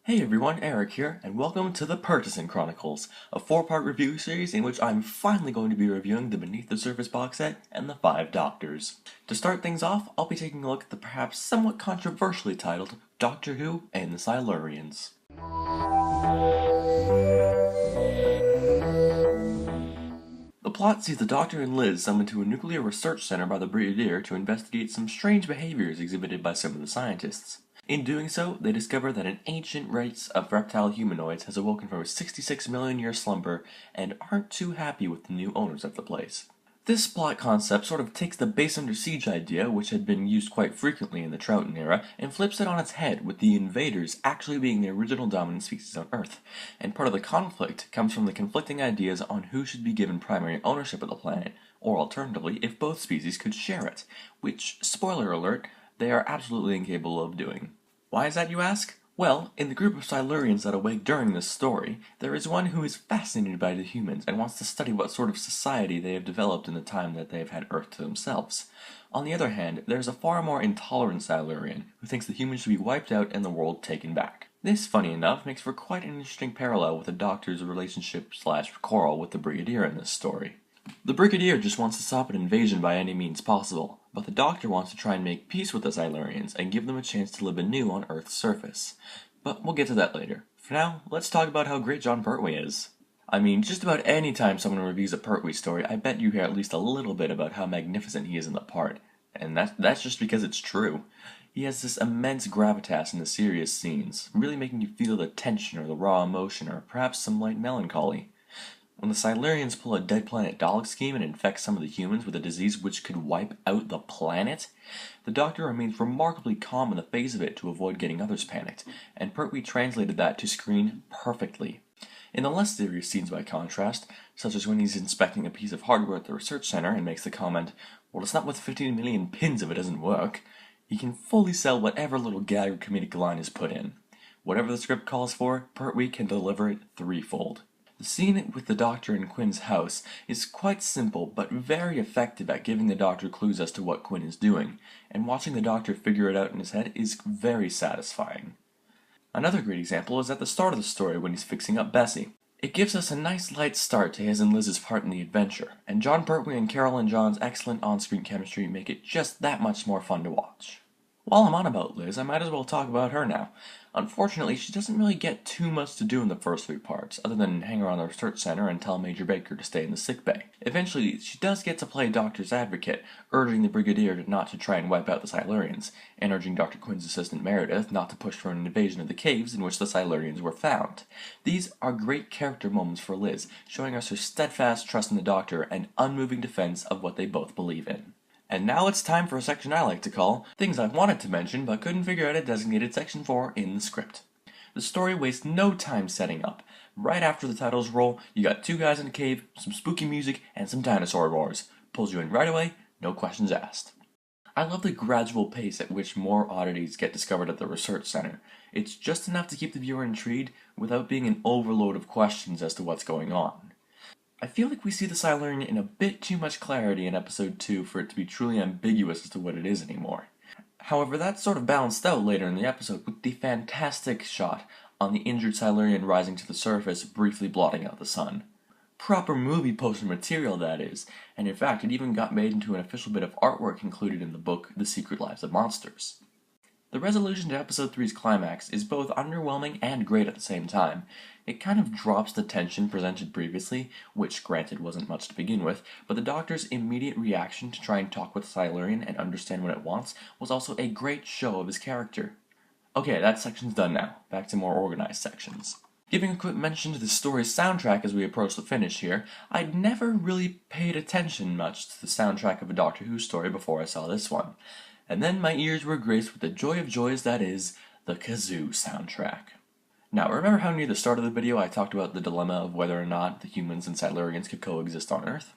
Hey everyone, Erik here, and welcome to the Pertison Chronicles, a 4-part review series in which I'm finally going to be reviewing the Beneath the Surface box set and the 5 Doctors. To start things off, I'll be taking a look at the perhaps somewhat controversially titled Doctor Who and the Silurians. The plot sees the Doctor and Liz summoned to a nuclear research center by the Brigadier to investigate some strange behaviors exhibited by some of the scientists. In doing so, they discover that an ancient race of reptile humanoids has awoken from a 66 million year slumber and aren't too happy with the new owners of the place. This plot concept sort of takes the base under siege idea, which had been used quite frequently in the Troughton era, and flips it on its head, with the invaders actually being the original dominant species on Earth. And part of the conflict comes from the conflicting ideas on who should be given primary ownership of the planet, or alternatively, if both species could share it, which, spoiler alert, they are absolutely incapable of doing. Why is that, you ask? Well, in the group of Silurians that awake during this story, there is one who is fascinated by the humans and wants to study what sort of society they have developed in the time that they have had Earth to themselves. On the other hand, there is a far more intolerant Silurian who thinks the humans should be wiped out and the world taken back. This, funny enough, makes for quite an interesting parallel with the Doctor's relationship/quarrel with the Brigadier in this story. The Brigadier just wants to stop an invasion by any means possible, but the Doctor wants to try and make peace with the Silurians and give them a chance to live anew on Earth's surface. But we'll get to that later. For now, let's talk about how great Jon Pertwee is. I mean, just about any time someone reviews a Pertwee story, I bet you hear at least a little bit about how magnificent he is in the part. And that's just because it's true. He has this immense gravitas in the serious scenes, really making you feel the tension or the raw emotion or perhaps some light melancholy. When the Silurians pull a dead planet Dalek scheme and infect some of the humans with a disease which could wipe out the planet, the Doctor remains remarkably calm in the face of it to avoid getting others panicked, and Pertwee translated that to screen perfectly. In the less serious scenes by contrast, such as when he's inspecting a piece of hardware at the research center and makes the comment, "Well, it's not worth 15 million pins if it doesn't work," he can fully sell whatever little gag or comedic line is put in. Whatever the script calls for, Pertwee can deliver it threefold. The scene with the Doctor in Quinn's house is quite simple but very effective at giving the Doctor clues as to what Quinn is doing, and watching the Doctor figure it out in his head is very satisfying. Another great example is at the start of the story when he's fixing up Bessie. It gives us a nice light start to his and Liz's part in the adventure, and Jon Pertwee and Carolyn John's excellent on-screen chemistry make it just that much more fun to watch. While I'm on about Liz, I might as well talk about her now. Unfortunately, she doesn't really get too much to do in the first 3 parts, other than hang around the research center and tell Major Baker to stay in the sickbay. Eventually, she does get to play Doctor's advocate, urging the Brigadier not to try and wipe out the Silurians, and urging Dr. Quinn's assistant Meredith not to push for an invasion of the caves in which the Silurians were found. These are great character moments for Liz, showing us her steadfast trust in the Doctor and unmoving defense of what they both believe in. And now it's time for a section I like to call Things I Wanted to Mention but Couldn't Figure Out a Designated Section for in the Script. The story wastes no time setting up. Right after the titles roll, you got 2 guys in a cave, some spooky music, and some dinosaur wars. Pulls you in right away, no questions asked. I love the gradual pace at which more oddities get discovered at the research center. It's just enough to keep the viewer intrigued without being an overload of questions as to what's going on. I feel like we see the Silurian in a bit too much clarity in episode 2 for it to be truly ambiguous as to what it is anymore. However, that's sort of balanced out later in the episode with the fantastic shot on the injured Silurian rising to the surface, briefly blotting out the sun. Proper movie poster material, that is, and in fact it even got made into an official bit of artwork included in the book The Secret Lives of Monsters. The resolution to episode 3's climax is both underwhelming and great at the same time. It kind of drops the tension presented previously, which granted wasn't much to begin with, but the Doctor's immediate reaction to try and talk with the Silurian and understand what it wants was also a great show of his character. Okay, that section's done now. Back to more organized sections. Giving a quick mention to the story's soundtrack as we approach the finish here, I'd never really paid attention much to the soundtrack of a Doctor Who story before I saw this one. And then my ears were graced with the joy of joys that is, the Kazoo soundtrack. Now, remember how near the start of the video I talked about the dilemma of whether or not the humans and Silurians could coexist on Earth?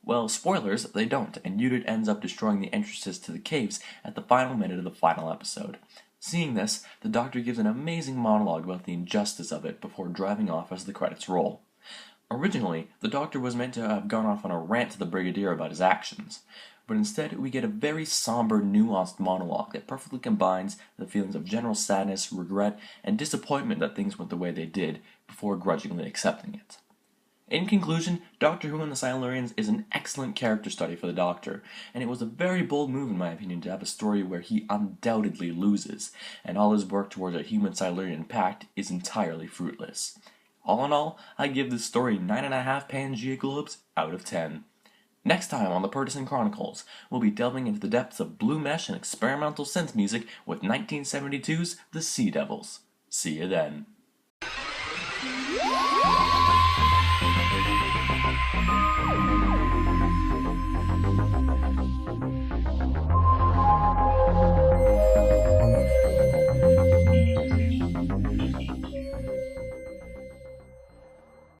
Well, spoilers, they don't, and Udit ends up destroying the entrances to the caves at the final minute of the final episode. Seeing this, the Doctor gives an amazing monologue about the injustice of it before driving off as the credits roll. Originally, the Doctor was meant to have gone off on a rant to the Brigadier about his actions. but instead we get a very somber, nuanced monologue that perfectly combines the feelings of general sadness, regret, and disappointment that things went the way they did before grudgingly accepting it. In conclusion, Doctor Who and the Silurians is an excellent character study for the Doctor, and it was a very bold move in my opinion to have a story where he undoubtedly loses, and all his work towards a human-Silurian pact is entirely fruitless. All in all, I give this story 9.5 Pangea globes out of 10. Next time on the Pertison Chronicles, we'll be delving into the depths of blue mesh and experimental synth music with 1972's The Sea Devils. See you then.